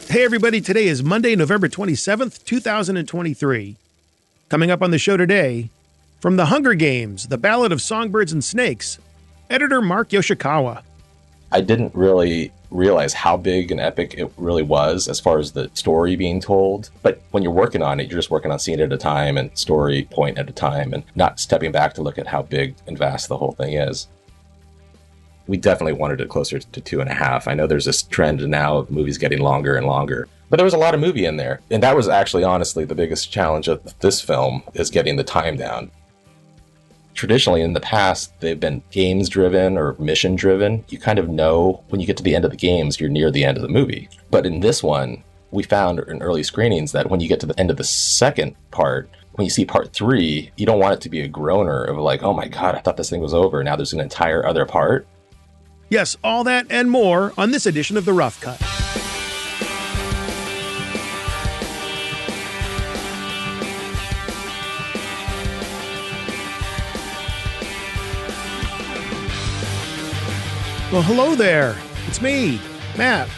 Hey everybody, today is Monday, November 27th, 2023. Coming up on the show today, from The Hunger Games, The Ballad of Songbirds and Snakes, editor Mark Yoshikawa. I didn't really realize how big and epic it really was as far as the story being told. But when you're working on it, you're just working on scene at a time and story point at a time and not stepping back to look at how big and vast the whole thing is. We definitely wanted it closer to 2.5. I know there's this trend now of movies getting longer and longer, but there was a lot of movie in there. And that was actually, honestly, the biggest challenge of this film is getting the time down. Traditionally, in the past, they've been games-driven or mission-driven. You kind of know when you get to the end of the games, you're near the end of the movie. But in this one, we found in early screenings that when you get to the end of the second part, when you see part 3, you don't want it to be a groaner of like, oh my God, I thought this thing was over. Now there's an entire other part. Yes, all that and more on this edition of The Rough Cut. Well, hello there. It's me, Matt.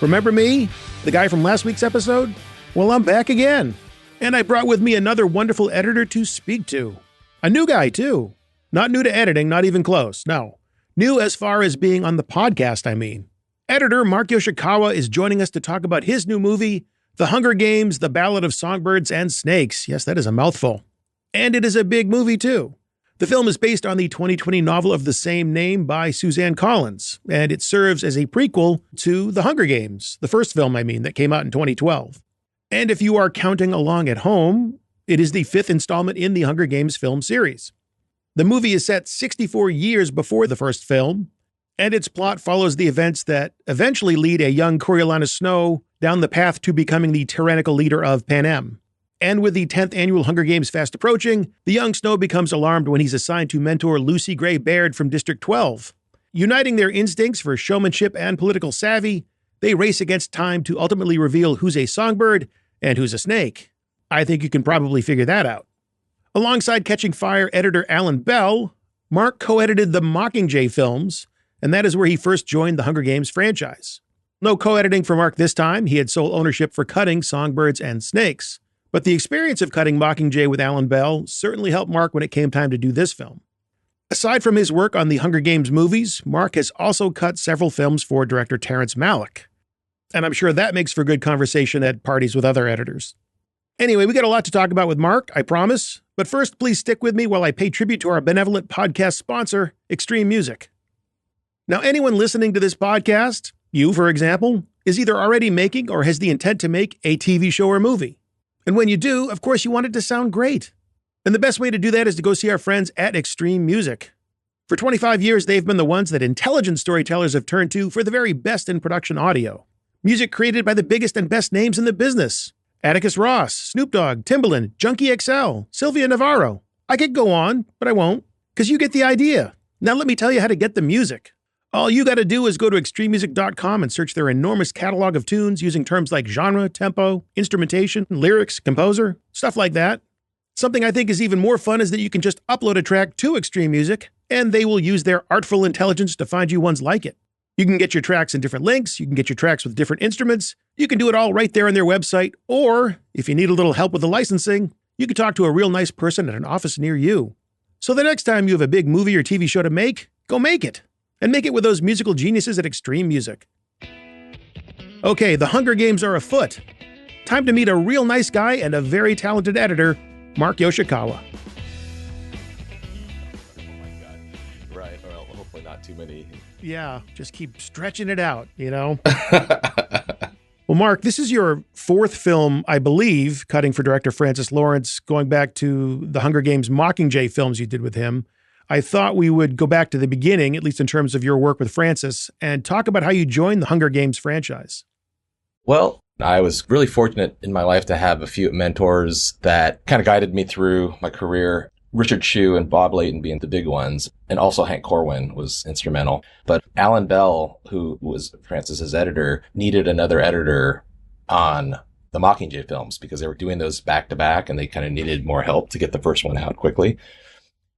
Remember me? The guy from last week's episode? Well, I'm back again. And I brought with me another wonderful editor to speak to. A new guy, too. Not new to editing, not even close, no. New as far as being on the podcast, I mean. Editor Mark Yoshikawa is joining us to talk about his new movie, The Hunger Games, The Ballad of Songbirds and Snakes. Yes, that is a mouthful. And it is a big movie, too. The film is based on the 2020 novel of the same name by Suzanne Collins, and it serves as a prequel to The Hunger Games, the first film, that came out in 2012. And if you are counting along at home, it is the 5th installment in the Hunger Games film series. The movie is set 64 years before the first film, and its plot follows the events that eventually lead a young Coriolanus Snow down the path to becoming the tyrannical leader of Panem. And with the 10th annual Hunger Games fast approaching, the young Snow becomes alarmed when he's assigned to mentor Lucy Gray Baird from District 12. Uniting their instincts for showmanship and political savvy, they race against time to ultimately reveal who's a songbird and who's a snake. I think you can probably figure that out. Alongside Catching Fire editor Alan Bell, Mark co-edited the Mockingjay films, and that is where he first joined the Hunger Games franchise. No co-editing for Mark this time. He had sole ownership for cutting Songbirds and Snakes. But the experience of cutting Mockingjay with Alan Bell certainly helped Mark when it came time to do this film. Aside from his work on the Hunger Games movies, Mark has also cut several films for director Terrence Malick. And I'm sure that makes for good conversation at parties with other editors. Anyway, we got a lot to talk about with Mark, I promise. But first, please stick with me while I pay tribute to our benevolent podcast sponsor, Extreme Music. Now, anyone listening to this podcast, you, for example, is either already making or has the intent to make a TV show or movie. And when you do, of course, you want it to sound great. And the best way to do that is to go see our friends at Extreme Music. For 25 years, they've been the ones that intelligent storytellers have turned to for the very best in production audio. Music created by the biggest and best names in the business. Atticus Ross, Snoop Dogg, Timbaland, Junkie XL, Sylvia Navarro. I could go on, but I won't, because you get the idea. Now let me tell you how to get the music. All you got to do is go to extrememusic.com and search their enormous catalog of tunes using terms like genre, tempo, instrumentation, lyrics, composer, stuff like that. Something I think is even more fun is that you can just upload a track to Extreme Music, and they will use their artful intelligence to find you ones like it. You can get your tracks in different links, you can get your tracks with different instruments, you can do it all right there on their website, or, if you need a little help with the licensing, you can talk to a real nice person at an office near you. So the next time you have a big movie or TV show to make, go make it. And make it with those musical geniuses at Extreme Music. Okay, the Hunger Games are afoot. Time to meet a real nice guy and a very talented editor, Mark Yoshikawa. Oh my God. Right, well, hopefully not too many. Yeah, just keep stretching it out, Well, Mark, this is your 4th film, I believe, cutting for director Francis Lawrence, going back to the Hunger Games Mockingjay films you did with him. I thought we would go back to the beginning, at least in terms of your work with Francis, and talk about how you joined the Hunger Games franchise. Well, I was really fortunate in my life to have a few mentors that kind of guided me through my career. Richard Chew and Bob Layton being the big ones, and also Hank Corwin was instrumental. But Alan Bell, who was Francis's editor, needed another editor on the Mockingjay films because they were doing those back to back and they kind of needed more help to get the first one out quickly.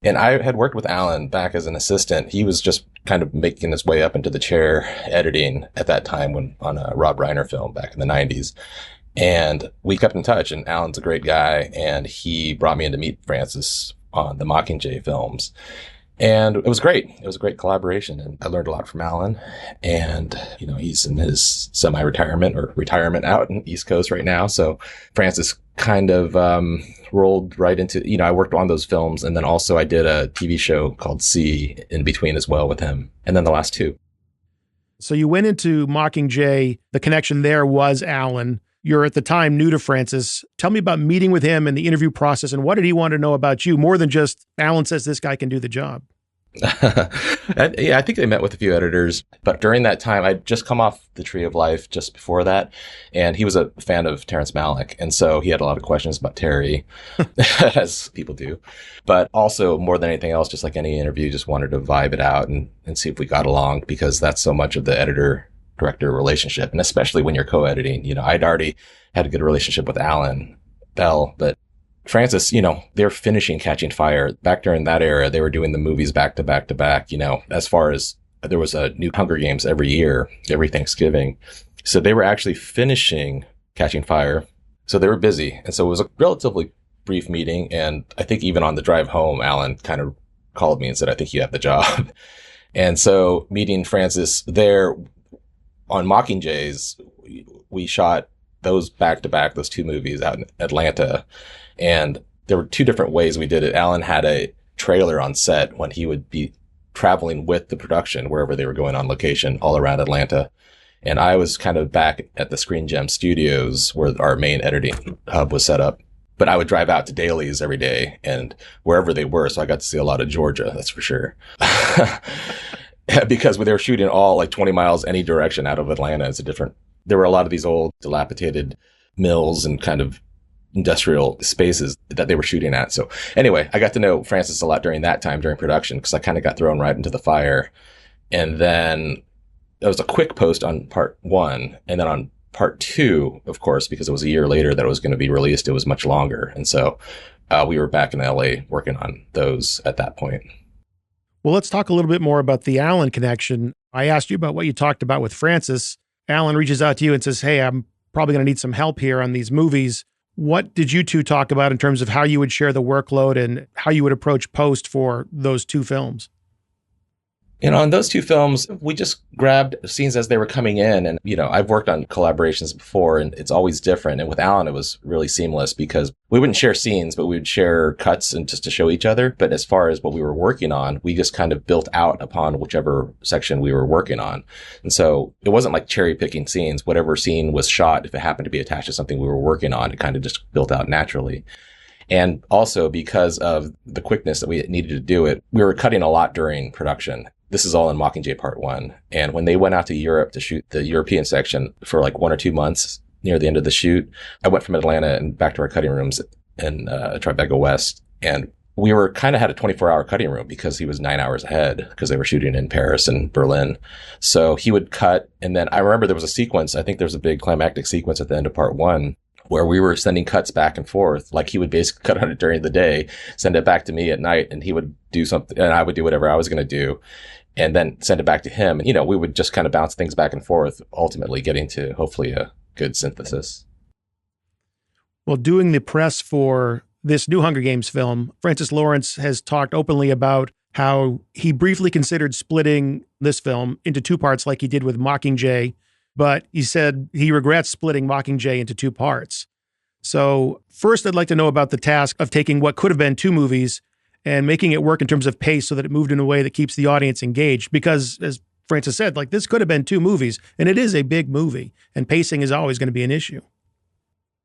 And I had worked with Alan back as an assistant. He was just kind of making his way up into the chair editing at that time when on a Rob Reiner film back in the 90s. And we kept in touch, and Alan's a great guy, and he brought me in to meet Francis on the Mockingjay films. And it was great. It was a great collaboration, and I learned a lot from Alan. And, he's in his semi-retirement or retirement out in East Coast right now. So Francis kind of rolled right into, I worked on those films. And then also I did a TV show called C in between as well with him. And then the last two. So you went into Mockingjay. The connection there was Alan. You're at the time new to Francis. Tell me about meeting with him and the interview process, and what did he want to know about you more than just Alan says this guy can do the job? Yeah, I think they met with a few editors, but during that time, I'd just come off the Tree of Life just before that, and he was a fan of Terrence Malick, and so he had a lot of questions about Terry, as people do. But also, more than anything else, just like any interview, just wanted to vibe it out and see if we got along, because that's so much of the editor-director relationship, and especially when you're co-editing. I'd already had a good relationship with Alan Bell, but Francis, they're finishing Catching Fire. Back during that era, they were doing the movies back to back to back, as far as there was a new Hunger Games every year, every Thanksgiving. So they were actually finishing Catching Fire. So they were busy. And so it was a relatively brief meeting. And I think even on the drive home, Alan kind of called me and said, I think you have the job. And so meeting Francis there on Mockingjays, we shot those back to back, those two movies out in Atlanta. And there were two different ways we did it. Alan had a trailer on set when he would be traveling with the production wherever they were going on location all around Atlanta. And I was kind of back at the Screen Gem studios where our main editing hub was set up. But I would drive out to dailies every day and wherever they were. So I got to see a lot of Georgia, that's for sure. Because they were shooting all like 20 miles any direction out of Atlanta. There were a lot of these old dilapidated mills and kind of industrial spaces that they were shooting at. So anyway, I got to know Francis a lot during that time during production, because I kind of got thrown right into the fire. And then there was a quick post on part 1. And then on part 2, of course, because it was a year later that it was going to be released, it was much longer. And so we were back in LA working on those at that point. Well, let's talk a little bit more about the Alan connection. I asked you about what you talked about with Francis. Alan reaches out to you and says, hey, I'm probably going to need some help here on these movies. What did you two talk about in terms of how you would share the workload and how you would approach post for those two films? On those two films, we just grabbed scenes as they were coming in. And, I've worked on collaborations before, and it's always different. And with Alan, it was really seamless because we wouldn't share scenes, but we would share cuts and just to show each other. But as far as what we were working on, we just kind of built out upon whichever section we were working on. And so it wasn't like cherry picking scenes. Whatever scene was shot, if it happened to be attached to something we were working on, it kind of just built out naturally. And also because of the quickness that we needed to do it, we were cutting a lot during production. This is all in Mockingjay Part 1. And when they went out to Europe to shoot the European section for like 1 or 2 months near the end of the shoot, I went from Atlanta and back to our cutting rooms in Tribeca West. And we were kind of had a 24-hour cutting room because he was 9 hours ahead because they were shooting in Paris and Berlin. So he would cut. And then I remember there was a sequence. I think there was a big climactic sequence at the end of Part 1 where we were sending cuts back and forth. Like he would basically cut on it during the day, send it back to me at night, and he would do something and I would do whatever I was going to do and then send it back to him. And, we would just kind of bounce things back and forth, ultimately getting to hopefully a good synthesis. Well, doing the press for this new Hunger Games film, Francis Lawrence has talked openly about how he briefly considered splitting this film into 2 parts like he did with Mockingjay, but he said he regrets splitting Mockingjay into 2 parts. So first, I'd like to know about the task of taking what could have been 2 movies and making it work in terms of pace so that it moved in a way that keeps the audience engaged. Because as Francis said, like this could have been 2 movies, and it is a big movie, and pacing is always going to be an issue.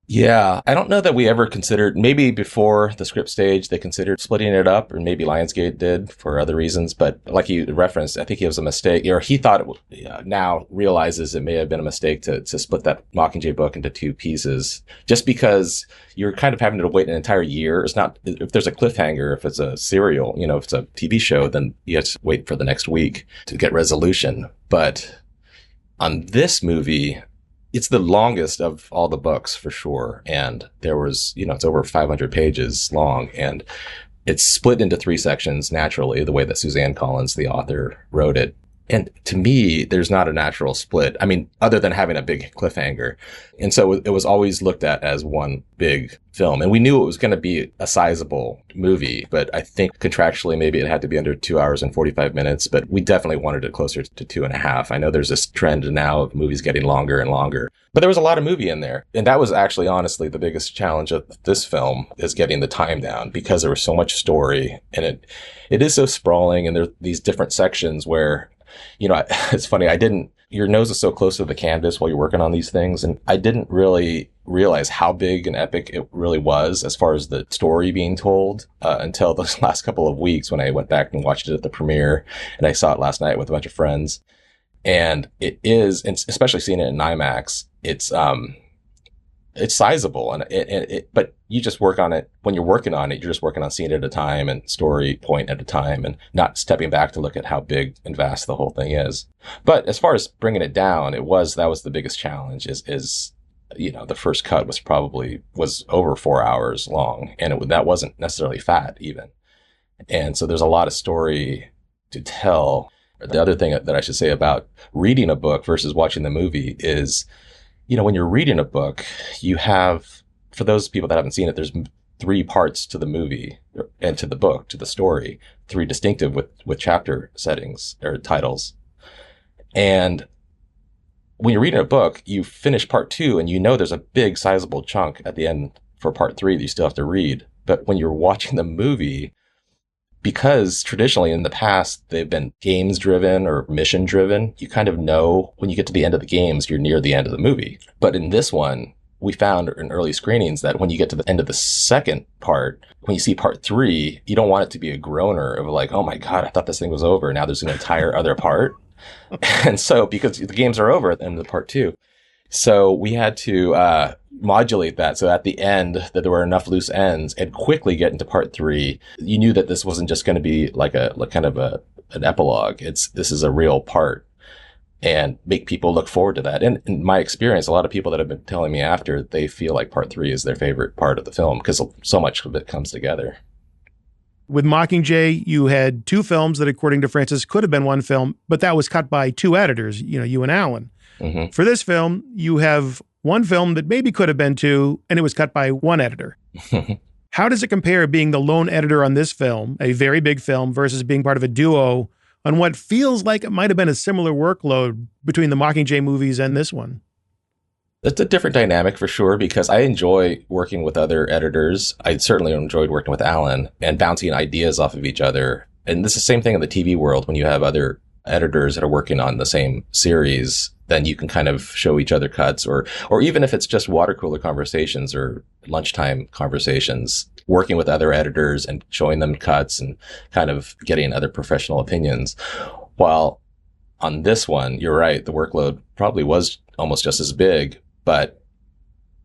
Yeah, I don't know that we ever considered, maybe before the script stage, they considered splitting it up, or maybe Lionsgate did for other reasons. But like you referenced, I think it was a mistake, or he thought now realizes it may have been a mistake to split that Mockingjay book into 2 pieces, just because you're kind of having to wait an entire year. It's not, if there's a cliffhanger, if it's a serial, if it's a TV show, then you have to wait for the next week to get resolution. But on this movie, it's the longest of all the books for sure. And there was, it's over 500 pages long. And It's split into three sections naturally, the way that Suzanne Collins, the author, wrote it. And to me, there's not a natural split. I mean, other than having a big cliffhanger. And so it was always looked at as one big film. And we knew it was going to be a sizable movie, but I think contractually maybe it had to be under 2 hours and 45 minutes, but we definitely wanted it closer to 2.5. I know there's this trend now of movies getting longer and longer, but there was a lot of movie in there. And that was actually honestly the biggest challenge of this film, is getting the time down, because there was so much story, and it is so sprawling, and there are these different sections where, you know, it's funny, your nose is so close to the canvas while you're working on these things, and I didn't really realize how big and epic it really was as far as the story being told until those last couple of weeks when I went back and watched it at the premiere, and I saw it last night with a bunch of friends. And it is, and especially seeing it in IMAX, it's sizable, but you just work on it. When you're working on it, you're just working on scene at a time and story point at a time, and not stepping back to look at how big and vast the whole thing is. But as far as bringing it down, that was the biggest challenge. Is you know, the first cut was over 4 hours long, and that wasn't necessarily fat even. And so there's a lot of story to tell. The other thing that I should say about reading a book versus watching the movie is, you know, when you're reading a book, you have, for those people that haven't seen it, there's 3 parts to the movie and to the book, to the story, 3 distinctive with chapter settings or titles. And when you're reading a book, you finish part 2 and you know there's a big sizable chunk at the end for part 3 that you still have to read. But when you're watching the movie, because traditionally in the past they've been games driven or mission driven, you kind of know when you get to the end of the games, you're near the end of the movie. But in this one, we found in early screenings that when you get to the end of the second part, when you see part 3, you don't want it to be a groaner of like, oh my God, I thought this thing was over. Now there's an entire other part. And so, because the games are over at the end of the part 2. So we had to modulate that so at the end that there were enough loose ends and quickly get into part 3. You knew that this wasn't just going to be like an epilogue. This is a real part, and make people look forward to that. And in my experience, a lot of people that have been telling me after, they feel like part 3 is their favorite part of the film because so much of it comes together. With Mockingjay, you had 2 films that, according to Francis, could have been one film, but that was cut by 2 editors, you know, you and Alan. Mm-hmm. For this film, you have one film that maybe could have been 2, and it was cut by 1 editor. How does it compare being the lone editor on this film, a very big film, versus being part of a duo on what feels like it might have been a similar workload between the Mockingjay movies and this one? It's a different dynamic for sure, because I enjoy working with other editors. I certainly enjoyed working with Alan and bouncing ideas off of each other. And this is the same thing in the TV world. When you have other editors that are working on the same series, then you can kind of show each other cuts, or even if it's just water cooler conversations or lunchtime conversations, working with other editors and showing them cuts and kind of getting other professional opinions. While on this one, you're right, the workload probably was almost just as big, but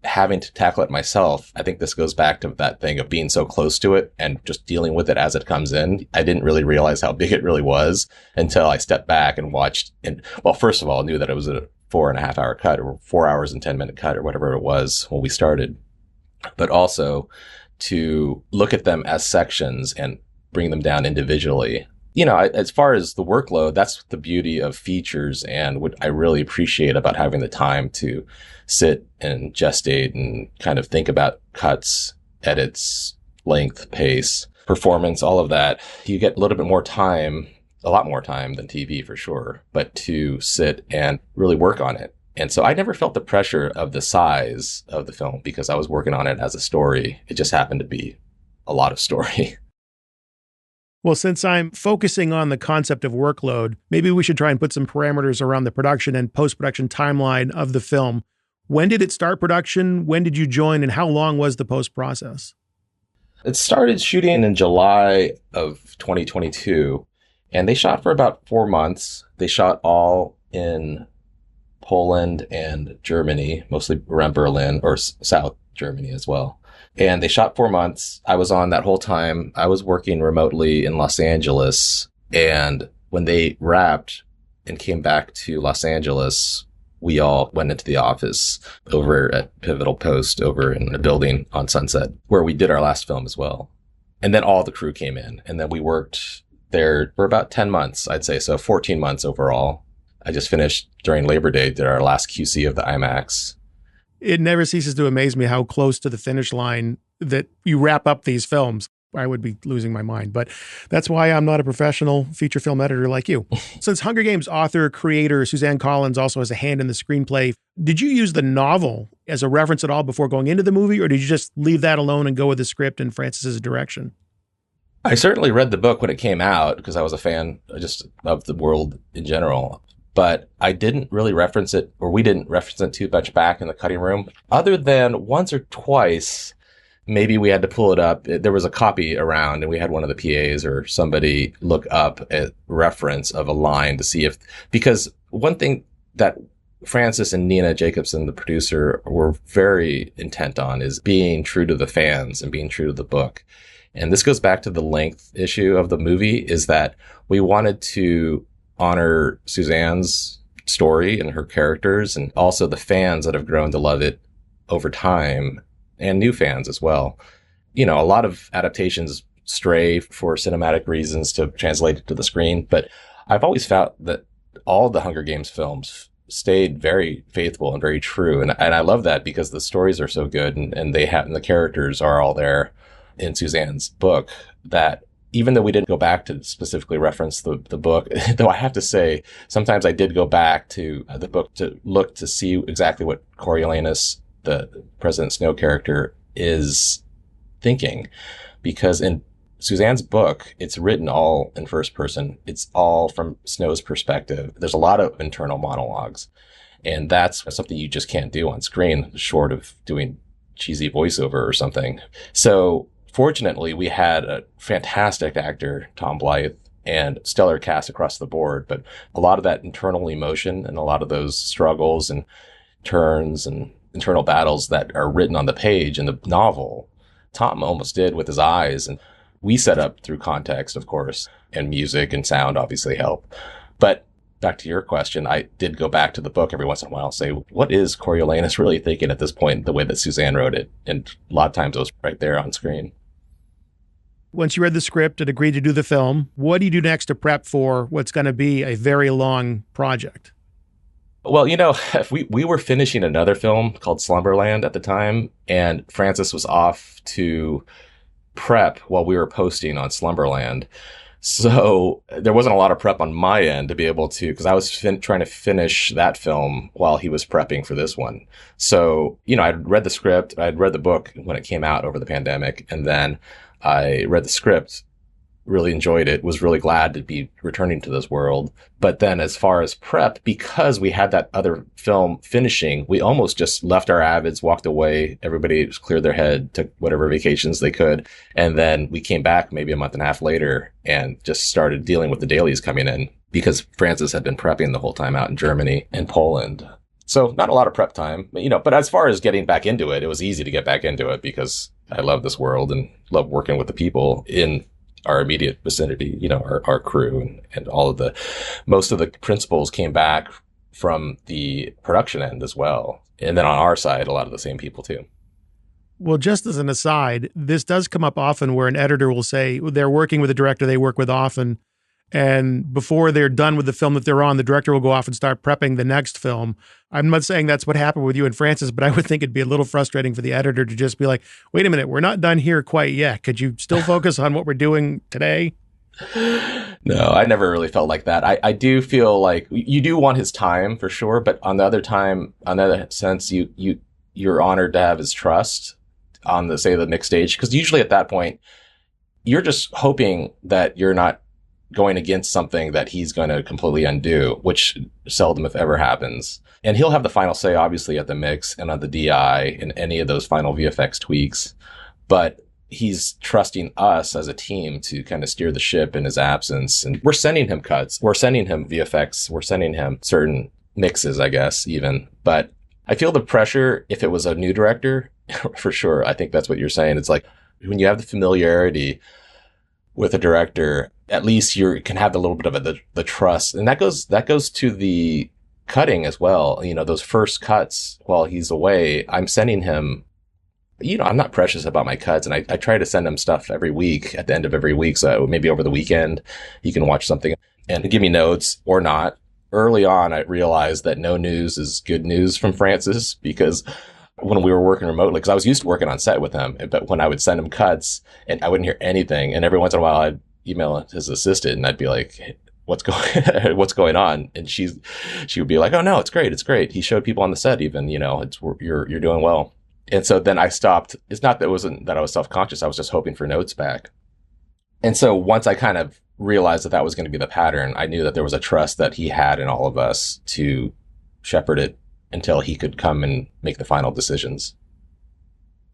having to tackle it myself, I think this goes back to that thing of being so close to it and just dealing with it as it comes in. I didn't really realize how big it really was until I stepped back and watched. And well, first of all, I knew that it was a 4.5 hour cut, or 4 hours and 10 minute cut, or whatever it was when we started, but also to look at them as sections and bring them down individually. You know, as far as the workload, that's the beauty of features, and what I really appreciate about having the time to sit and gestate and kind of think about cuts, edits, length, pace, performance, all of that. You get a little bit more time, a lot more time than TV for sure, but to sit and really work on it. And so I never felt the pressure of the size of the film because I was working on it as a story. It just happened to be a lot of story. Well, since I'm focusing on the concept of workload, maybe we should try and put some parameters around the production and post-production timeline of the film. When did it start production? When did you join? And how long was the post-process? It started shooting in July of 2022, and they shot for about 4 months. They shot all in Poland and Germany, mostly around Berlin, or South Germany as well. And they shot 4 months. I was on that whole time. I was working remotely in Los Angeles. And when they wrapped and came back to Los Angeles, we all went into the office over at Pivotal Post over in a building on Sunset where we did our last film as well. And then all the crew came in, and then we worked there for about 10 months, I'd say. So 14 months overall. I just finished during Labor Day, did our last QC of the IMAX. It never ceases to amaze me how close to the finish line that you wrap up these films. I would be losing my mind, but that's why I'm not a professional feature film editor like you. Since Hunger Games author, creator Suzanne Collins also has a hand in the screenplay, did you use the novel as a reference at all before going into the movie, or did you just leave that alone and go with the script and Frances's direction? I certainly read the book when it came out because I was a fan just of the world in general. But I didn't really reference it, or we didn't reference it too much back in the cutting room, other than once or twice. Maybe we had to pull it up. There was a copy around and we had one of the PAs or somebody look up a reference of a line to see if, because one thing that Frances and Nina Jacobson, the producer, were very intent on is being true to the fans and being true to the book. And this goes back to the length issue of the movie, is that we wanted to honor Suzanne's story and her characters, and also the fans that have grown to love it over time, and new fans as well. You know, a lot of adaptations stray for cinematic reasons to translate it to the screen, but I've always felt that all the Hunger Games films stayed very faithful and very true. And I love that because the stories are so good, and the characters are all there in Suzanne's book, that even though we didn't go back to specifically reference the book, though I have to say, sometimes I did go back to the book to look to see exactly what Coriolanus, the President Snow character, is thinking. Because in Suzanne's book, it's written all in first person. It's all from Snow's perspective. There's a lot of internal monologues. And that's something you just can't do on screen, short of doing cheesy voiceover or something. So fortunately, we had a fantastic actor, Tom Blythe, and stellar cast across the board. But a lot of that internal emotion and a lot of those struggles and turns and internal battles that are written on the page in the novel, Tom almost did with his eyes. And we set up through context, of course, and music and sound obviously help. But back to your question, I did go back to the book every once in a while and say, what is Coriolanus really thinking at this point, the way that Suzanne wrote it? And a lot of times it was right there on screen. Once you read the script and agreed to do the film, what do you do next to prep for what's going to be a very long project? Well, you know, we were finishing another film called Slumberland at the time, and Frances was off to prep while we were posting on Slumberland. So there wasn't a lot of prep on my end to be able to, because I was trying to finish that film while he was prepping for this one. So, you know, I'd read the script, I'd read the book when it came out over the pandemic, and then I read the script, really enjoyed it, was really glad to be returning to this world. But then as far as prep, because we had that other film finishing, we almost just left our avids, walked away. Everybody cleared their head, took whatever vacations they could. And then we came back maybe a month and a half later and just started dealing with the dailies coming in, because Frances had been prepping the whole time out in Germany and Poland. So not a lot of prep time, you know, but as far as getting back into it, it was easy to get back into it because I love this world and love working with the people in our immediate vicinity, you know, our crew and all of most of the principals came back from the production end as well. And then on our side, a lot of the same people too. Well, just as an aside, this does come up often where an editor will say they're working with a director they work with often, and before they're done with the film that they're on, the director will go off and start prepping the next film. I'm not saying that's what happened with you and Frances, but I would think it'd be a little frustrating for the editor to just be like, wait a minute, we're not done here quite yet. Could you still focus on what we're doing today? No, I never really felt like that. I do feel like you do want his time for sure, but on the other sense, you're honored to have his trust on the mix stage, because usually at that point, you're just hoping that you're not going against something that he's going to completely undo, which seldom if ever happens. And he'll have the final say, obviously, at the mix and on the DI and any of those final VFX tweaks. But he's trusting us as a team to kind of steer the ship in his absence. And we're sending him cuts. We're sending him VFX. We're sending him certain mixes, I guess, even. But I feel the pressure if it was a new director, for sure. I think that's what you're saying. It's like when you have the familiarity with a director, at least you can have a little bit of the trust. And that goes to the cutting as well. You know, those first cuts while he's away, I'm sending him I'm not precious about my cuts, and I try to send them stuff every week at the end of every week. So maybe over the weekend, you can watch something and give me notes or not. Early on, I realized that no news is good news from Francis, because when we were working remotely, because I was used to working on set with him, but when I would send him cuts and I wouldn't hear anything, and every once in a while I'd email his assistant and I'd be like, hey, what's going on? And she would be like, oh no, it's great. He showed people on the set even, you're doing well. And so then I stopped. It's not that it wasn't that I was self-conscious. I was just hoping for notes back. And so once I kind of realized that was going to be the pattern, I knew that there was a trust that he had in all of us to shepherd it until he could come and make the final decisions.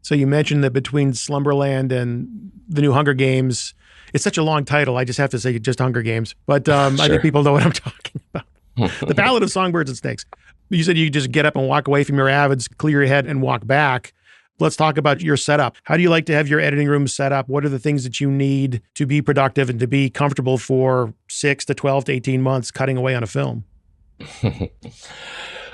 So you mentioned that between Slumberland and the new Hunger Games, it's such a long title. I just have to say just Hunger Games. But Sure. I think people know what I'm talking about. The Ballad of Songbirds and Snakes. You said you could just get up and walk away from your avids, clear your head, and walk back. Let's talk about your setup. How do you like to have your editing room set up? What are the things that you need to be productive and to be comfortable for 6 to 12 to 18 months cutting away on a film?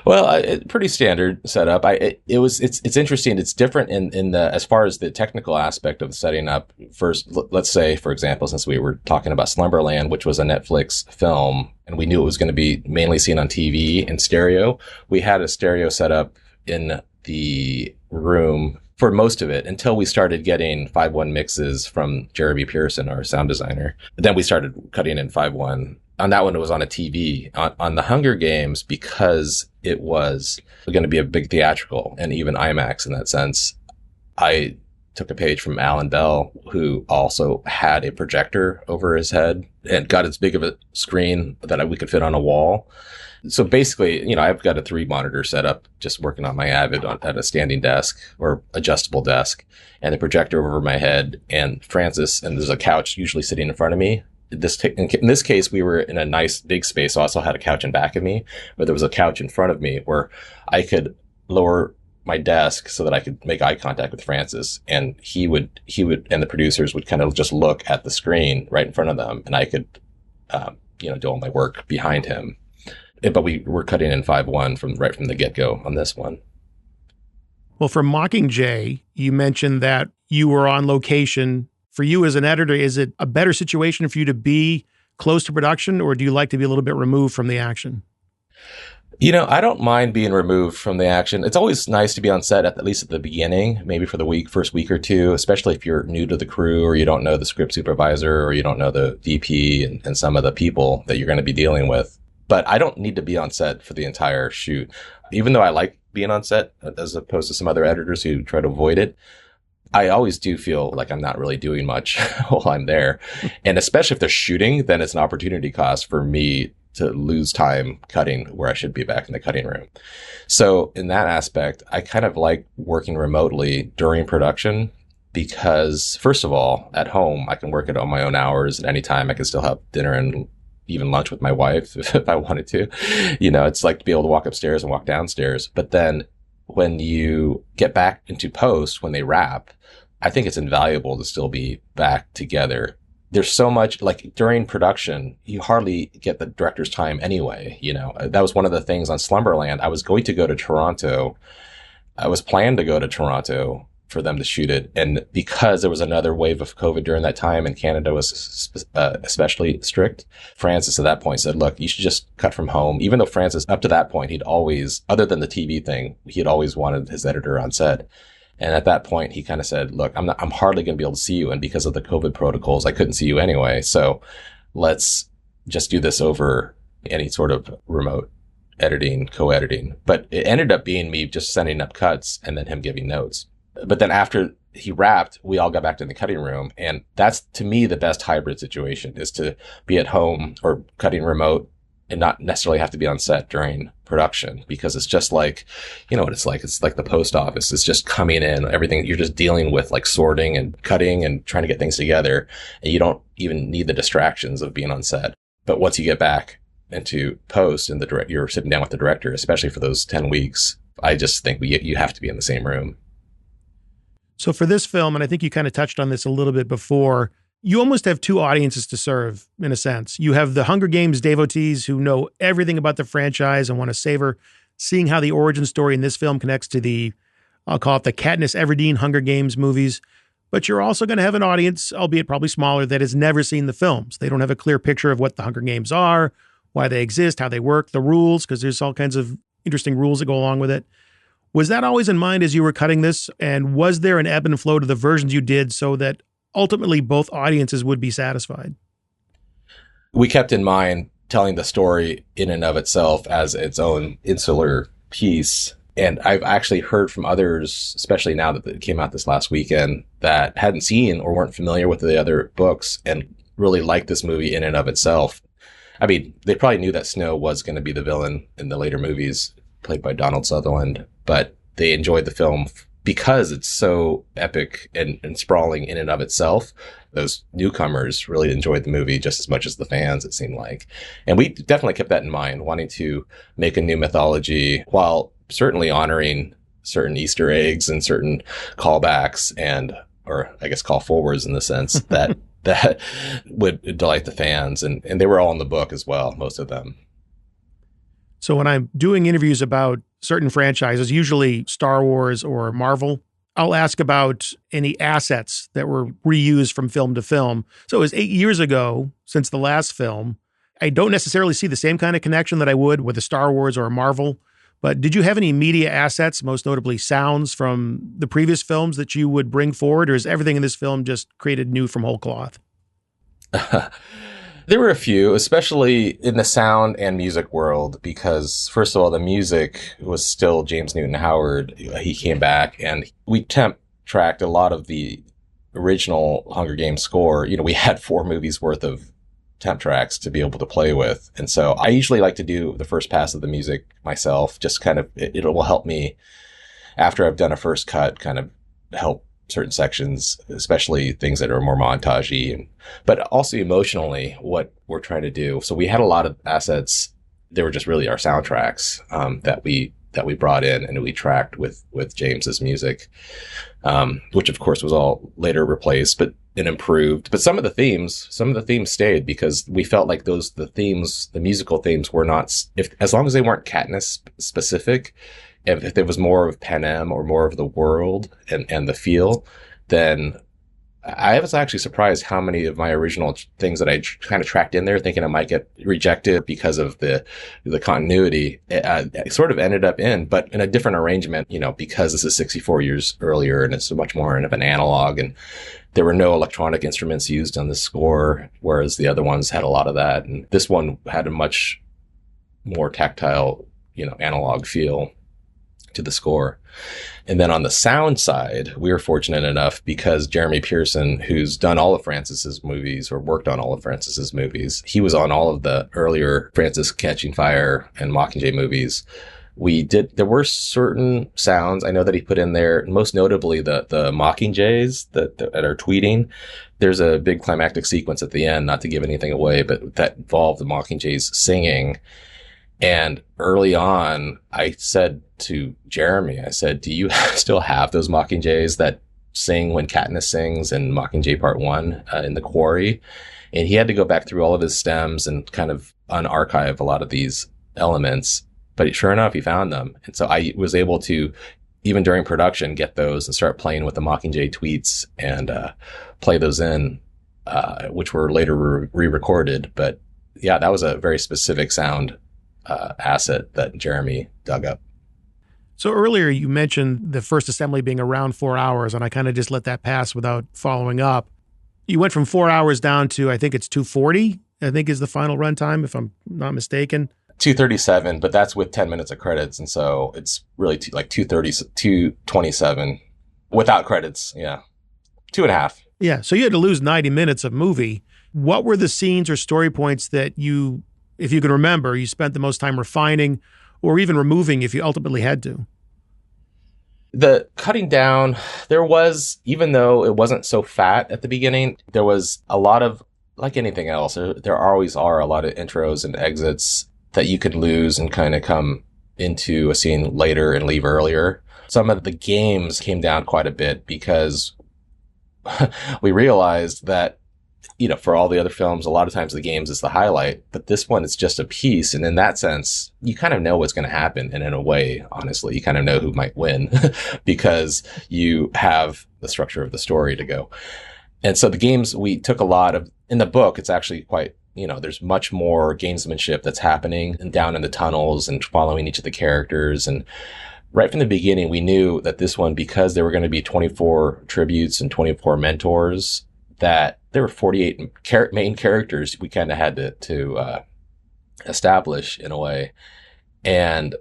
Well, pretty standard setup. It's interesting. It's different in the, as far as the technical aspect of setting up. First, let's say, for example, since we were talking about Slumberland, which was a Netflix film, and we knew it was going to be mainly seen on TV and stereo, we had a stereo setup in the room for most of it until we started getting 5.1 mixes from Jeremy Pearson, our sound designer. Then we started cutting in 5.1. On that one, it was on a TV. On the Hunger Games, because it was going to be a big theatrical and even IMAX in that sense, I took a page from Alan Bell, who also had a projector over his head and got as big of a screen that we could fit on a wall. So basically, I've got a 3-monitor setup, just working on my Avid at a standing desk or adjustable desk, and a projector over my head, and Francis, and there's a couch usually sitting in front of me. In this case, we were in a nice big space. So I also had a couch in back of me, but there was a couch in front of me where I could lower my desk so that I could make eye contact with Francis, and he would, and the producers would kind of just look at the screen right in front of them, and I could, do all my work behind him. But we were cutting in 5.1 right from the get-go on this one. Well, for Mockingjay, you mentioned that you were on location. For you as an editor, is it a better situation for you to be close to production, or do you like to be a little bit removed from the action? I don't mind being removed from the action. It's always nice to be on set, at least at the beginning, maybe for the first week or two, especially if you're new to the crew or you don't know the script supervisor or you don't know the DP and some of the people that you're going to be dealing with. But I don't need to be on set for the entire shoot. Even though I like being on set, as opposed to some other editors who try to avoid it, I always do feel like I'm not really doing much while I'm there. And especially if they're shooting, then it's an opportunity cost for me to lose time cutting where I should be back in the cutting room. So in that aspect, I kind of like working remotely during production because, first of all, at home, I can work it on my own hours at any time. I can still have dinner and even lunch with my wife if I wanted to. It's like to be able to walk upstairs and walk downstairs. But then when you get back into post, when they wrap, I think it's invaluable to still be back together. There's so much, like during production, you hardly get the director's time anyway. That was one of the things on Slumberland. I was going to go to Toronto. I was planned to go to Toronto for them to shoot it. And because there was another wave of COVID during that time and Canada was especially strict, Francis at that point said, look, you should just cut from home. Even though Francis, up to that point, he'd always, other than the TV thing, he'd always wanted his editor on set. And at that point, he kind of said, look, I'm hardly going to be able to see you. And because of the COVID protocols, I couldn't see you anyway. So let's just do this over any sort of remote editing, co-editing. But it ended up being me just sending up cuts and then him giving notes. But then after he wrapped, we all got back to the cutting room. And that's, to me, the best hybrid situation is to be at home or cutting remote and not necessarily have to be on set during production, because it's just like, what it's like. It's like the post office. It's just coming in, everything. You're just dealing with like sorting and cutting and trying to get things together. And you don't even need the distractions of being on set. But once you get back into post and you're sitting down with the director, especially for those 10 weeks, I just think you have to be in the same room. So for this film, and I think you kind of touched on this a little bit before, you almost have two audiences to serve, in a sense. You have the Hunger Games devotees who know everything about the franchise and want to savor seeing how the origin story in this film connects to the I'll call it the Katniss Everdeen Hunger Games movies. But you're also going to have an audience, albeit probably smaller, that has never seen the films. They don't have a clear picture of what the Hunger Games are, why they exist, how they work, the rules, because there's all kinds of interesting rules that go along with it. Was that always in mind as you were cutting this? And was there an ebb and flow to the versions you did so that ultimately both audiences would be satisfied? We kept in mind telling the story in and of itself as its own insular piece. And I've actually heard from others, especially now that it came out this last weekend, that hadn't seen or weren't familiar with the other books and really liked this movie in and of itself. I mean, they probably knew that Snow was going to be the villain in the later movies, played by Donald Sutherland, but they enjoyed the film because it's so epic and sprawling in and of itself. Those newcomers really enjoyed the movie just as much as the fans, it seemed like. And we definitely kept that in mind, wanting to make a new mythology while certainly honoring certain Easter eggs and certain callbacks or I guess call forwards in the sense that would delight the fans. And they were all in the book as well, most of them. So when I'm doing interviews about certain franchises, usually Star Wars or Marvel, I'll ask about any assets that were reused from film to film. So it was 8 years ago since the last film. I don't necessarily see the same kind of connection that I would with a Star Wars or a Marvel. But did you have any media assets, most notably sounds from the previous films that you would bring forward, or is everything in this film just created new from whole cloth? There were a few, especially in the sound and music world, because first of all, the music was still James Newton Howard. He came back and we temp tracked a lot of the original Hunger Games score. You know, we had 4 movies worth of temp tracks to be able to play with. And so I usually like to do the first pass of the music myself, just kind of, it will help me after I've done a first cut, kind of help certain sections, especially things that are more montagey, but also emotionally what we're trying to do. So we had a lot of assets. They were just really our soundtracks, that we brought in and we tracked with James's music, which of course was all later replaced, and improved. But some of the themes stayed because we felt like the musical themes were not, as long as they weren't Katniss specific, if there was more of Panem or more of the world and the feel, then I was actually surprised how many of my original things that I kind of tracked in there thinking I might get rejected because of the continuity, it sort of ended up but in a different arrangement, you know, because this is 64 years earlier and it's much more of an analog, and there were no electronic instruments used on the score, whereas the other ones had a lot of that. And this one had a much more tactile, you know, analog feel to the score. And then on the sound side, we were fortunate enough because Jeremy Pearson, who's done all of Francis's movies or worked on all of Francis's movies, he was on all of the earlier Francis Catching Fire and Mockingjay movies. There were certain sounds I know that he put in there, most notably the Mockingjays that are tweeting. There's a big climactic sequence at the end, not to give anything away, but that involved the Mockingjays singing. And early on, I said to Jeremy, I said, do you still have those Mockingjays that sing when Katniss sings in Mockingjay Part 1 in the quarry? And he had to go back through all of his stems and kind of unarchive a lot of these elements. But sure enough, he found them. And so I was able to, even during production, get those and start playing with the Mockingjay tweets and play those in, which were later re-recorded. But yeah, that was a very specific sound asset that Jeremy dug up. So earlier you mentioned the first assembly being around 4 hours, and I kind of just let that pass without following up. You went from 4 hours down to, I think it's 240, I think is the final runtime, if I'm not mistaken. 237, but that's with 10 minutes of credits. And so it's really like 227 without credits. Yeah. 2.5. Yeah. So you had to lose 90 minutes of movie. What were the scenes or story points that you, if you can remember, you spent the most time refining or even removing if you ultimately had to? The cutting down, there was, even though it wasn't so fat at the beginning, there was a lot of, like anything else, there always are a lot of intros and exits that you could lose and kind of come into a scene later and leave earlier. Some of the games came down quite a bit because we realized that for all the other films, a lot of times the games is the highlight, but this one is just a piece. And in that sense, you kind of know what's going to happen. And in a way, honestly, you kind of know who might win because you have the structure of the story to go. And so the games, we took a lot of, in the book, it's actually quite, there's much more gamesmanship that's happening and down in the tunnels and following each of the characters. And right from the beginning, we knew that this one, because there were going to be 24 tributes and 24 mentors, that there were 48 main characters we kind of had to establish in a way. And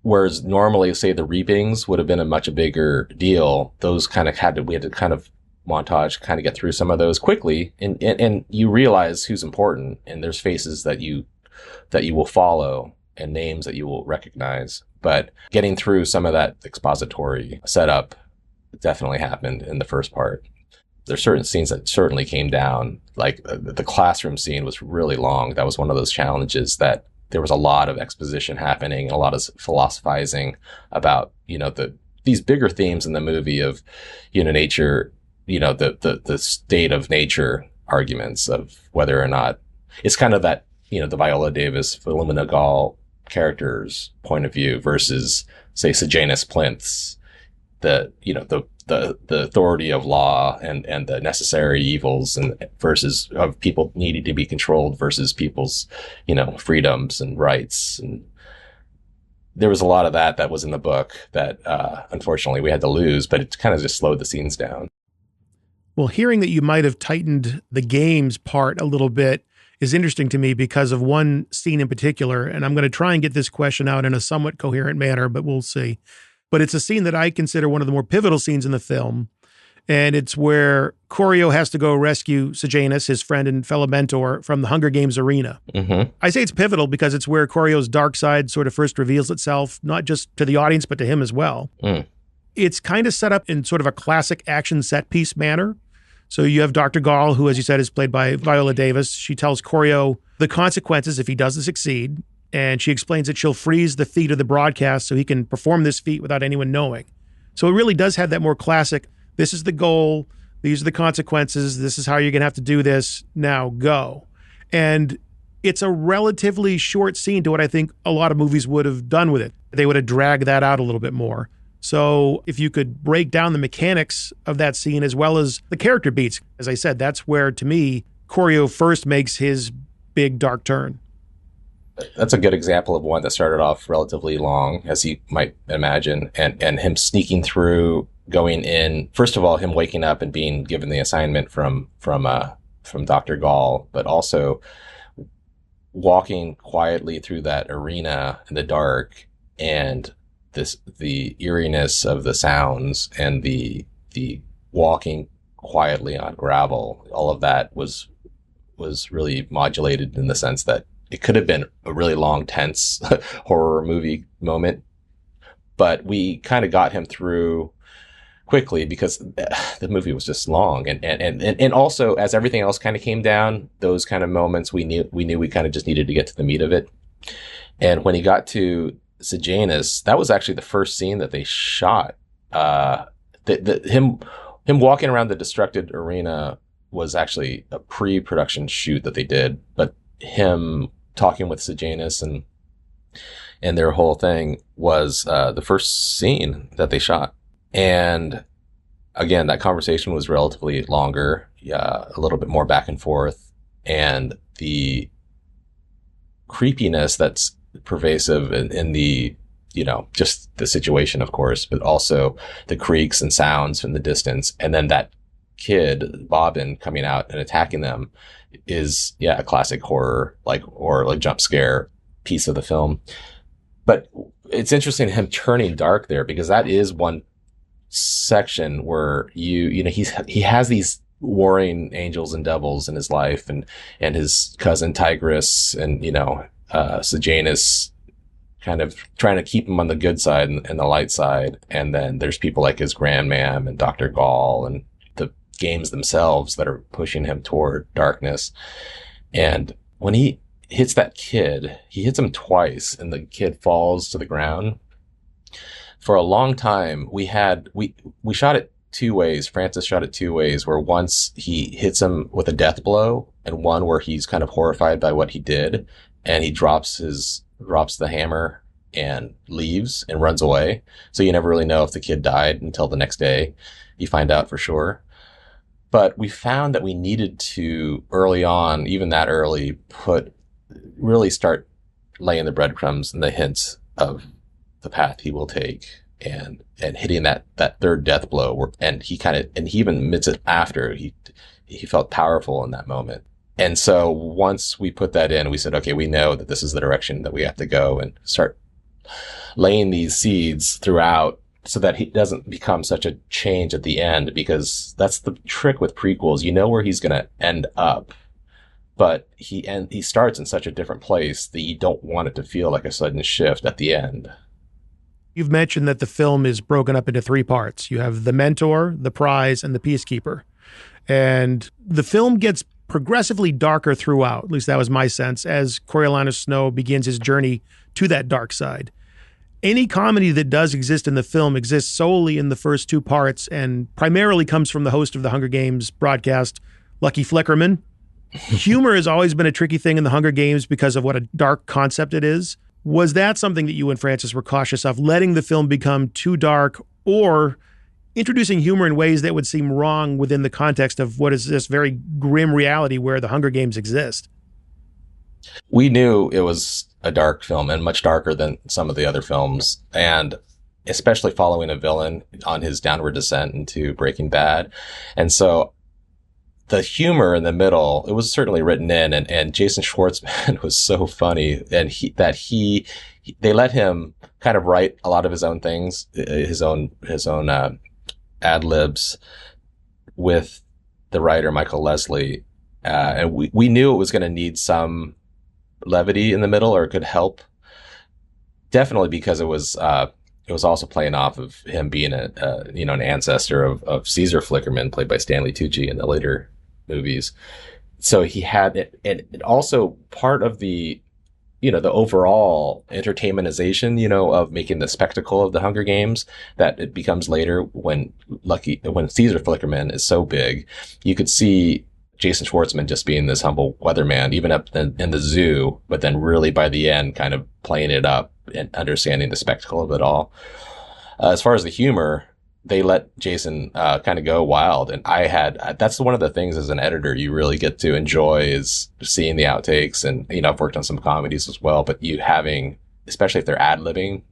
whereas normally, say, the reapings would have been a much bigger deal, those kind of we had to kind of montage, kind of get through some of those quickly. And you realize who's important, and there's faces that you will follow and names that you will recognize. But getting through some of that expository setup definitely happened in the first part. There's certain scenes that certainly came down, like the classroom scene was really long. That was one of those challenges that there was a lot of exposition happening, a lot of philosophizing about, these bigger themes in the movie of, nature, the state of nature arguments of whether or not it's kind of that, the Viola Davis, Philomena Gall character's point of view versus, say, Sejanus Plinth's, the authority of law and the necessary evils and versus of people needing to be controlled versus people's, freedoms and rights. And there was a lot of that was in the book that, unfortunately we had to lose, but it kind of just slowed the scenes down. Well, hearing that you might have tightened the games part a little bit is interesting to me because of one scene in particular, and I'm going to try and get this question out in a somewhat coherent manner, but we'll see. But it's a scene that I consider one of the more pivotal scenes in the film, and it's where Corio has to go rescue Sejanus, his friend and fellow mentor, from the Hunger Games arena. Mm-hmm. I say it's pivotal because it's where Corio's dark side sort of first reveals itself, not just to the audience, but to him as well. Mm. It's kind of set up in sort of a classic action set piece manner. So you have Dr. Gall, who, as you said, is played by Viola Davis. She tells Corio the consequences if he doesn't succeed, and she explains that she'll freeze the feed of the broadcast so he can perform this feat without anyone knowing. So it really does have that more classic, this is the goal, these are the consequences, this is how you're going to have to do this, now go. And it's a relatively short scene to what I think a lot of movies would have done with it. They would have dragged that out a little bit more. So if you could break down the mechanics of that scene as well as the character beats, as I said, that's where, to me, Corio first makes his big dark turn. That's a good example of one that started off relatively long, as you might imagine, and him sneaking through, going in, first of all, him waking up and being given the assignment from Dr. Gall, but also walking quietly through that arena in the dark, and the eeriness of the sounds and the walking quietly on gravel, all of that was really modulated in the sense that it could have been a really long, tense horror movie moment, but we kind of got him through quickly because the movie was just long. And also, as everything else kind of came down, those kind of moments, we knew we kind of just needed to get to the meat of it. And when he got to Sejanus, that was actually the first scene that they shot. Him walking around the destructed arena was actually a pre-production shoot that they did, but him talking with Sejanus and their whole thing was the first scene that they shot. And again, that conversation was relatively longer, a little bit more back and forth, and the creepiness that's pervasive in the, just the situation, of course, but also the creaks and sounds from the distance. And then that kid, Bobbin, coming out and attacking them is, a classic horror, or jump scare piece of the film. But it's interesting him turning dark there, because that is one section where he has these warring angels and devils in his life, and his cousin Tigris and, Sejanus kind of trying to keep him on the good side and the light side. And then there's people like his grandmam and Dr. Gall and the games themselves that are pushing him toward darkness. And when he hits that kid, he hits him twice and the kid falls to the ground. For a long time, we shot it two ways. Francis shot it two ways, where once he hits him with a death blow, and one where he's kind of horrified by what he did, and he drops the hammer and leaves and runs away. So you never really know if the kid died until the next day. You find out for sure. But we found that we needed to, early on, even that early, really start laying the breadcrumbs and the hints of the path he will take, and hitting that third death blow, and he even admits it after he felt powerful in that moment. And so once we put that in, we said, okay, we know that this is the direction that we have to go, and start laying these seeds throughout, so that he doesn't become such a change at the end, because that's the trick with prequels. You know where he's going to end up, but he starts in such a different place that you don't want it to feel like a sudden shift at the end. You've mentioned that the film is broken up into three parts. You have the mentor, the prize, and the peacekeeper. And the film gets progressively darker throughout, at least that was my sense, as Coriolanus Snow begins his journey to that dark side. Any comedy that does exist in the film exists solely in the first two parts, and primarily comes from the host of the Hunger Games broadcast, Lucky Flickerman. Humor has always been a tricky thing in the Hunger Games because of what a dark concept it is. Was that something that you and Francis were cautious of, letting the film become too dark, or introducing humor in ways that would seem wrong within the context of what is this very grim reality where the Hunger Games exist? We knew it was a dark film, and much darker than some of the other films, and especially following a villain on his downward descent into Breaking Bad. And so the humor in the middle, it was certainly written in, and Jason Schwartzman was so funny, and they let him kind of write a lot of his own things, his own ad libs with the writer Michael Leslie, and we knew it was going to need some levity in the middle, or it could help. Definitely because it was also playing off of him being an ancestor of Caesar Flickerman, played by Stanley Tucci in the later movies. So he had it, and also part of the overall entertainmentization, of making the spectacle of the Hunger Games, that it becomes later when Caesar Flickerman is so big. You could see Jason Schwartzman just being this humble weatherman, even up in the zoo, but then really by the end kind of playing it up and understanding the spectacle of it all. As far as the humor, they let Jason kind of go wild. And that's one of the things as an editor you really get to enjoy, is seeing the outtakes. And, I've worked on some comedies as well, but you having, especially if they're ad-libbing,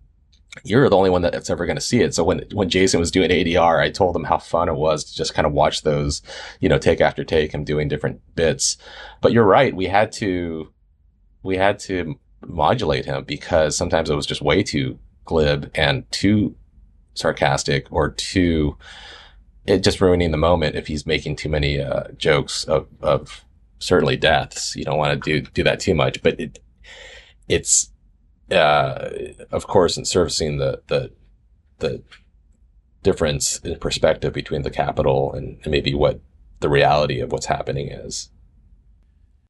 you're the only one that's ever going to see it. So when Jason was doing ADR, I told him how fun it was to just kind of watch those, take after take, him doing different bits. But you're right. We had to modulate him, because sometimes it was just way too glib and too sarcastic, or just ruining the moment if he's making too many jokes of certainly deaths. You don't want to do that too much, but it's of course in servicing the difference in perspective between the capital and maybe what the reality of what's happening is.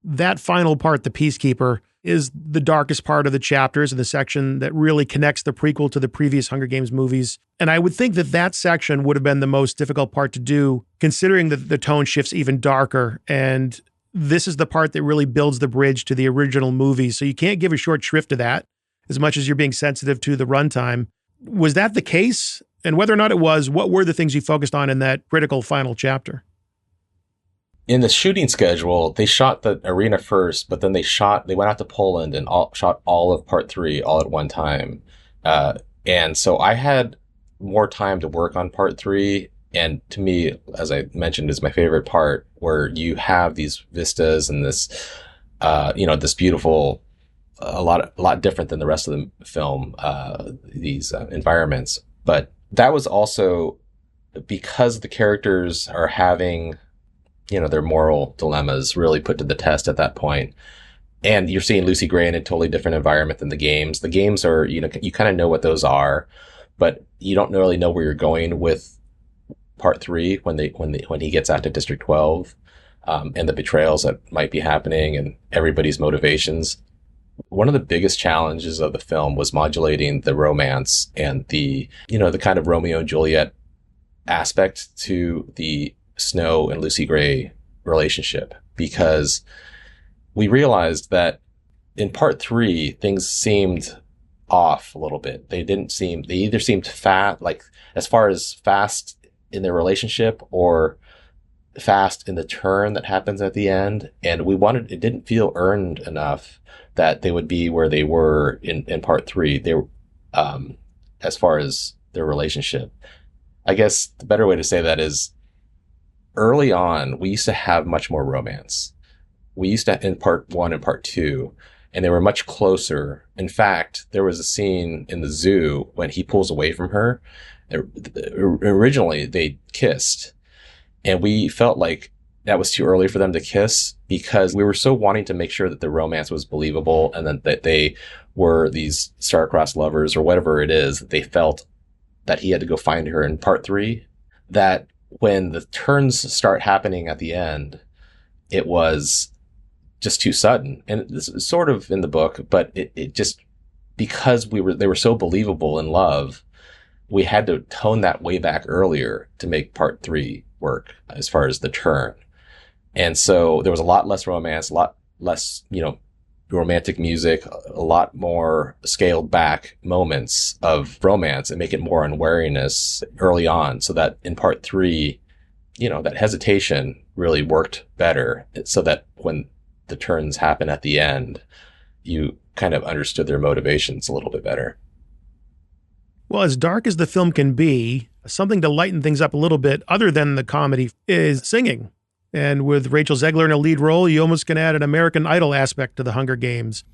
That final part, the peacekeeper, is the darkest part of the chapters, and the section that really connects the prequel to the previous Hunger Games movies. And I would think that section would have been the most difficult part to do, considering that the tone shifts even darker. And this is the part that really builds the bridge to the original movie. So you can't give a short shrift to that, as much as you're being sensitive to the runtime. Was that the case? And whether or not it was, what were the things you focused on in that critical final chapter? In the shooting schedule, they shot the arena first, but then they went out to Poland and shot all of part 3 all at one time. And so I had more time to work on part 3. And to me, as I mentioned, is my favorite part, where you have these vistas and this, this beautiful, a lot different than the rest of the film, these environments. But that was also because the characters are having, their moral dilemmas really put to the test at that point. And you're seeing Lucy Gray in a totally different environment than the games. The games are, you kind of know what those are, but you don't really know where you're going with part 3 when he gets out to District 12, and the betrayals that might be happening and everybody's motivations. One of the biggest challenges of the film was modulating the romance and the kind of Romeo and Juliet aspect to the Snow and Lucy Gray relationship, because we realized that in part 3, things seemed off a little bit. They either seemed fat, like as far as fast in their relationship or fast in the turn that happens at the end. And it didn't feel earned enough that they would be where they were in part 3. They were, as far as their relationship. I guess the better way to say that is early on, we used to have much more romance. We used to, in part 1 and part 2, and they were much closer. In fact, there was a scene in the zoo when he pulls away from her. Originally, they kissed, and we felt like that was too early for them to kiss because we were so wanting to make sure that the romance was believable and that they were these star-crossed lovers or whatever it is that they felt that he had to go find her in part 3, that when the turns start happening at the end, it was just too sudden. And this is sort of in the book, but it just, because they were so believable in love, we had to tone that way back earlier to make part 3 work as far as the turn. And so there was a lot less romance, a lot less, romantic music, a lot more scaled back moments of romance and make it more unwariness early on, so that in part 3, that hesitation really worked better, so that when the turns happen at the end, you kind of understood their motivations a little bit better. Well, as dark as the film can be, something to lighten things up a little bit, other than the comedy, is singing. And with Rachel Zegler in a lead role, you almost can add an American Idol aspect to the Hunger Games.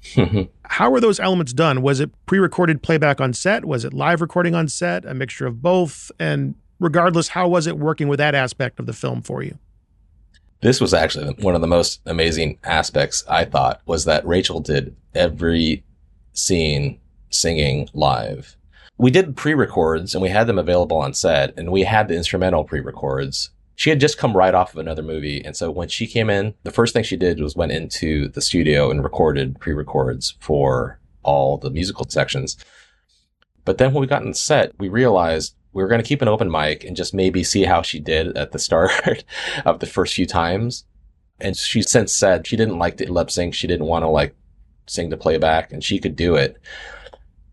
How were those elements done? Was it pre-recorded playback on set? Was it live recording on set? A mixture of both? And regardless, how was it working with that aspect of the film for you? This was actually one of the most amazing aspects, I thought, was that Rachel did every scene singing live. We did pre-records and we had them available on set, and we had the instrumental pre-records. She had just come right off of another movie. And so when she came in, the first thing she did was went into the studio and recorded pre-records for all the musical sections. But then when we got on set, we realized we were going to keep an open mic and just maybe see how she did at the start of the first few times. And she since said she didn't like to lip sync. She didn't want to sing to playback, and she could do it.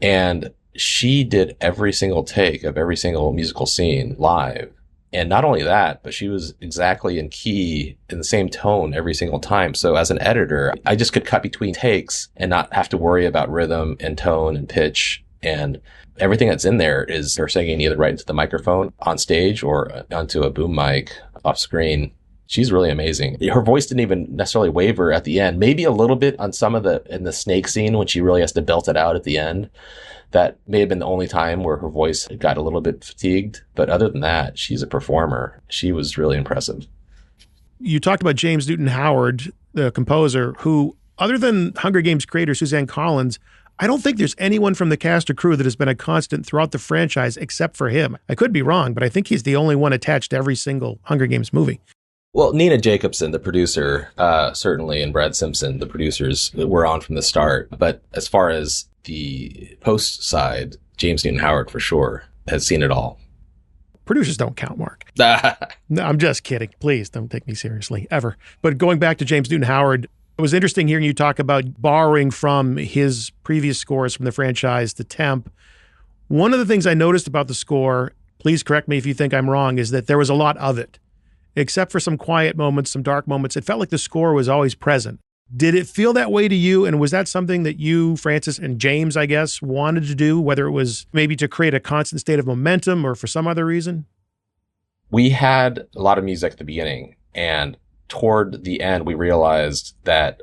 And she did every single take of every single musical scene live. And not only that, but she was exactly in key, in the same tone every single time. So as an editor, I just could cut between takes and not have to worry about rhythm and tone and pitch. And everything that's in there is her singing either right into the microphone on stage or onto a boom mic off screen. She's really amazing. Her voice didn't even necessarily waver at the end. Maybe a little bit on in the snake scene when she really has to belt it out at the end. That may have been the only time where her voice got a little bit fatigued. But other than that, she's a performer. She was really impressive. You talked about James Newton Howard, the composer, who, other than Hunger Games creator Suzanne Collins, I don't think there's anyone from the cast or crew that has been a constant throughout the franchise except for him. I could be wrong, but I think he's the only one attached to every single Hunger Games movie. Well, Nina Jacobson, the producer, certainly, and Brad Simpson, the producers, were on from the start. But as far as the post side, James Newton Howard, for sure, has seen it all. Producers don't count, Mark. No, I'm just kidding. Please don't take me seriously, ever. But going back to James Newton Howard, it was interesting hearing you talk about borrowing from his previous scores from the franchise, The Temp. One of the things I noticed about the score, please correct me if you think I'm wrong, is that there was a lot of it. Except for some quiet moments, some dark moments, it felt like the score was always present. Did it feel that way to you? And was that something that you, Francis, and James, I guess, wanted to do, whether it was maybe to create a constant state of momentum or for some other reason? We had a lot of music at the beginning, and toward the end, we realized that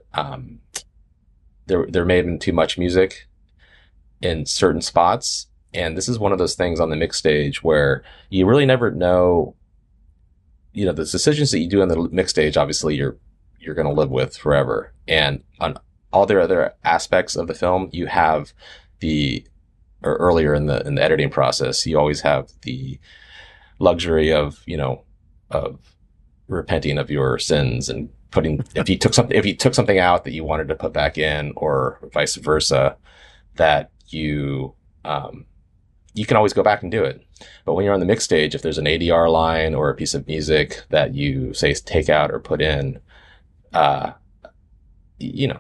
there may have been too much music in certain spots. And this is one of those things on the mix stage where you really never know, the decisions that you do on the mix stage, obviously you're going to live with forever. And on all the other aspects of the film, you have earlier in the editing process, you always have the luxury of repenting of your sins and if you took something out that you wanted to put back in, or vice versa, that you can always go back and do it. But when you're on the mix stage, if there's an ADR line or a piece of music that you say take out or put in,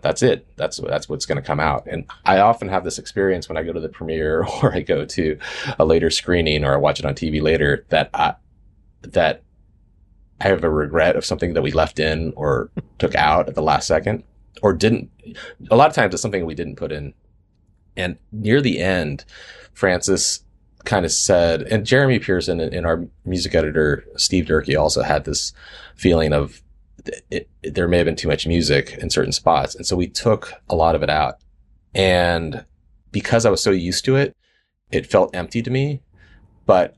that's it. That's what's going to come out. And I often have this experience when I go to the premiere or I go to a later screening or I watch it on TV later that I have a regret of something that we left in or took out at the last second or didn't. A lot of times it's something we didn't put in. And near the end, Francis kind of said, and Jeremy Pearson and our music editor, Steve Durkee, also had this feeling of there may have been too much music in certain spots. And so we took a lot of it out. And because I was so used to it, it felt empty to me. But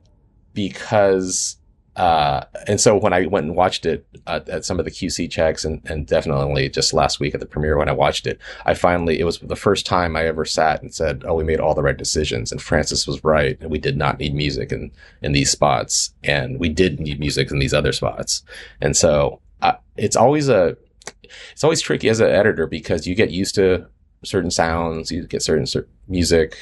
because, and so when I went and watched it at some of the QC checks and definitely just last week at the premiere when I watched it, it was the first time I ever sat and said, oh, we made all the right decisions. And Francis was right. And we did not need music in these spots. And we did need music in these other spots. And so it's always tricky as an editor because you get used to certain sounds, you get certain music,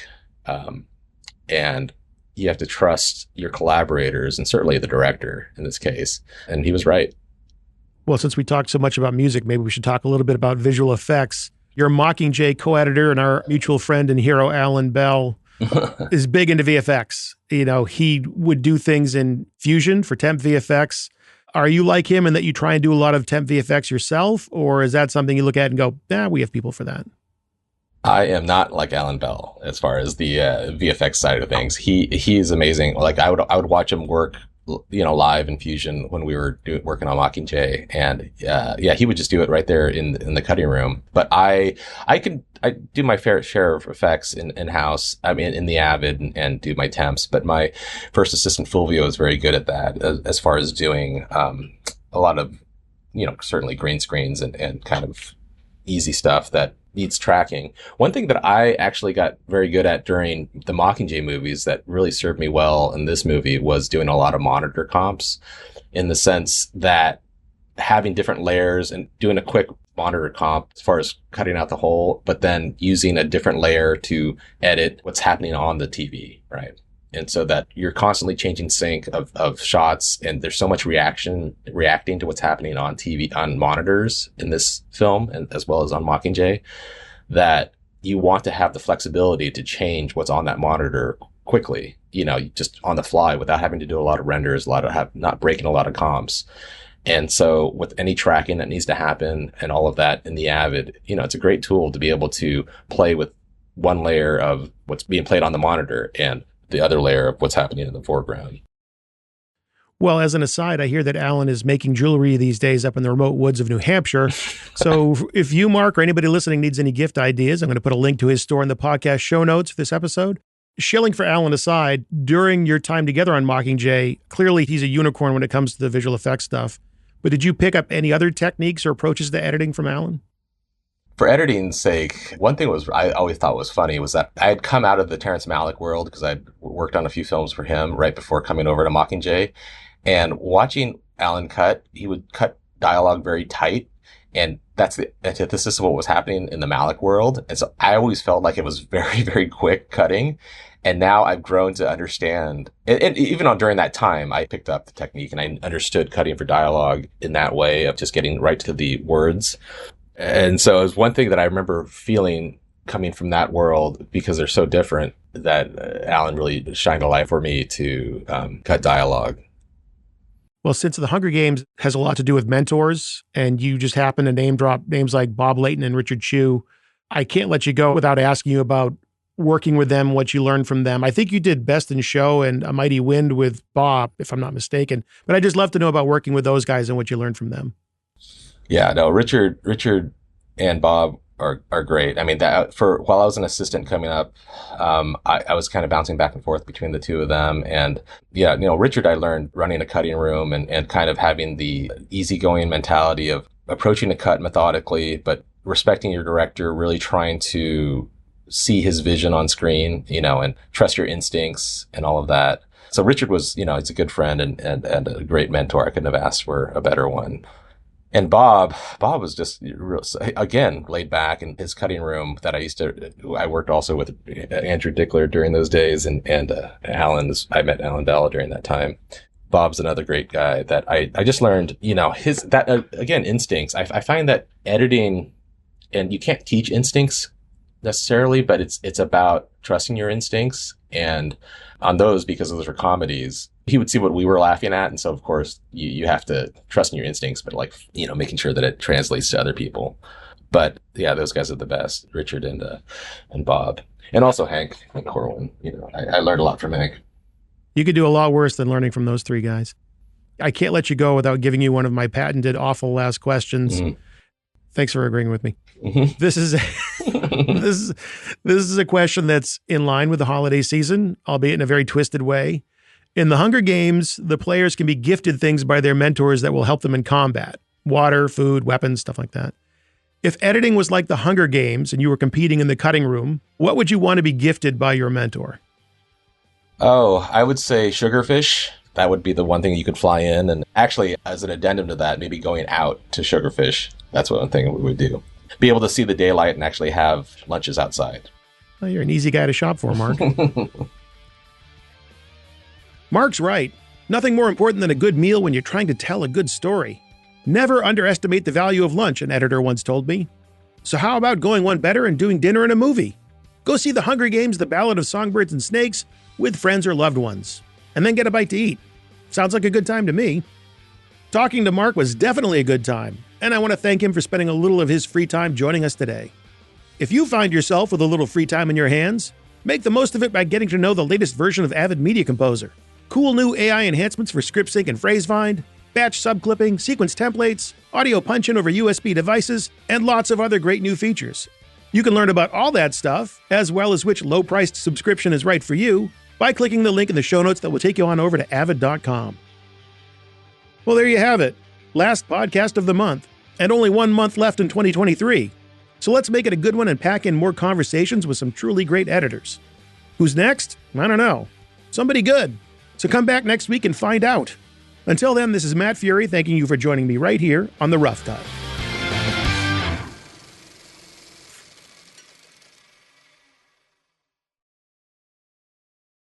and you have to trust your collaborators and certainly the director in this case. And he was right. Well, since we talked so much about music, maybe we should talk a little bit about visual effects. Your Mockingjay co-editor and our mutual friend and hero, Alan Bell, is big into VFX. He would do things in Fusion for temp VFX. Are you like him in that you try and do a lot of temp VFX yourself? Or is that something you look at and go, we have people for that? I am not like Alan Bell as far as the VFX side of things. He is amazing. Like I would watch him work, live in Fusion when we were working on Mockingjay, and he would just do it right there in the cutting room. But I do my fair share of effects in house. I mean, in the Avid and do my temps. But my first assistant Fulvio is very good at that as far as doing a lot of certainly green screens and kind of easy stuff that needs tracking. One thing that I actually got very good at during the Mockingjay movies that really served me well in this movie was doing a lot of monitor comps, in the sense that having different layers and doing a quick monitor comp as far as cutting out the whole, but then using a different layer to edit what's happening on the TV, right? And so that you're constantly changing sync of shots, and there's so much reacting to what's happening on TV, on monitors in this film, and as well as on Mockingjay, that you want to have the flexibility to change what's on that monitor quickly, just on the fly without having to do a lot of renders, not breaking a lot of comps. And so with any tracking that needs to happen and all of that in the Avid, it's a great tool to be able to play with one layer of what's being played on the monitor and the other layer of what's happening in the foreground. Well, as an aside, I hear that Alan is making jewelry these days up in the remote woods of New Hampshire. So if you, Mark, or anybody listening needs any gift ideas, I'm going to put a link to his store in the podcast show notes for this episode. Shilling for Alan aside, during your time together on Mockingjay, clearly he's a unicorn when it comes to the visual effects stuff. But did you pick up any other techniques or approaches to editing from Alan? For editing's sake, one thing I always thought was funny was that I had come out of the Terrence Malick world because I'd worked on a few films for him right before coming over to Mockingjay. And watching Alan cut, he would cut dialogue very tight. And that's the antithesis of what was happening in the Malick world. And so I always felt like it was very, very quick cutting. And now I've grown to understand, and even during that time, I picked up the technique and I understood cutting for dialogue in that way of just getting right to the words. And so it was one thing that I remember feeling coming from that world, because they're so different, that Alan really shined a light for me to cut dialogue. Well, since The Hunger Games has a lot to do with mentors, and you just happen to name drop names like Bob Layton and Richard Chew, I can't let you go without asking you about working with them, what you learned from them. I think you did Best in Show and A Mighty Wind with Bob, if I'm not mistaken. But I'd just love to know about working with those guys and what you learned from them. Yeah, no, Richard and Bob are great. I mean, while I was an assistant coming up, I was kind of bouncing back and forth between the two of them. And yeah, Richard, I learned running a cutting room and kind of having the easygoing mentality of approaching a cut methodically, but respecting your director, really trying to see his vision on screen, and trust your instincts and all of that. So Richard was, he's a good friend and a great mentor. I couldn't have asked for a better one. And Bob was just again laid back in his cutting room that I worked also with Andrew Dickler during those days, and I met Alan Bell during that time. Bob's another great guy that I just learned, again, instincts. I find that editing, and you can't teach instincts necessarily, but it's about trusting your instincts. And on those, because those are comedies, he would see what we were laughing at. And so, of course, you have to trust in your instincts, but making sure that it translates to other people. But yeah, those guys are the best, Richard and Bob. And also Hank Corwin. I learned a lot from Hank. You could do a lot worse than learning from those three guys. I can't let you go without giving you one of my patented awful last questions. Mm-hmm. Thanks for agreeing with me. Mm-hmm. This is a question that's in line with the holiday season, albeit in a very twisted way. In the Hunger Games, the players can be gifted things by their mentors that will help them in combat. Water, food, weapons, stuff like that. If editing was like the Hunger Games and you were competing in the cutting room, what would you want to be gifted by your mentor? Oh, I would say sugarfish. That would be the one thing you could fly in. And actually, as an addendum to that, maybe going out to sugarfish. That's one thing we would do. Be able to see the daylight and actually have lunches outside. Well, you're an easy guy to shop for, Mark. Mark's right. Nothing more important than a good meal when you're trying to tell a good story. Never underestimate the value of lunch, an editor once told me. So how about going one better and doing dinner and a movie? Go see The Hunger Games, The Ballad of Songbirds and Snakes with friends or loved ones, and then get a bite to eat. Sounds like a good time to me. Talking to Mark was definitely a good time, and I want to thank him for spending a little of his free time joining us today. If you find yourself with a little free time in your hands, make the most of it by getting to know the latest version of Avid Media Composer. Cool new AI enhancements for script sync and phrase find, batch subclipping, sequence templates, audio punch-in over USB devices, and lots of other great new features. You can learn about all that stuff, as well as which low-priced subscription is right for you, by clicking the link in the show notes that will take you on over to avid.com. Well, there you have it. Last podcast of the month, and only 1 month left in 2023. So let's make it a good one and pack in more conversations with some truly great editors. Who's next? I don't know. Somebody good. So come back next week and find out. Until then, this is Matt Fury thanking you for joining me right here on The Rough Cut.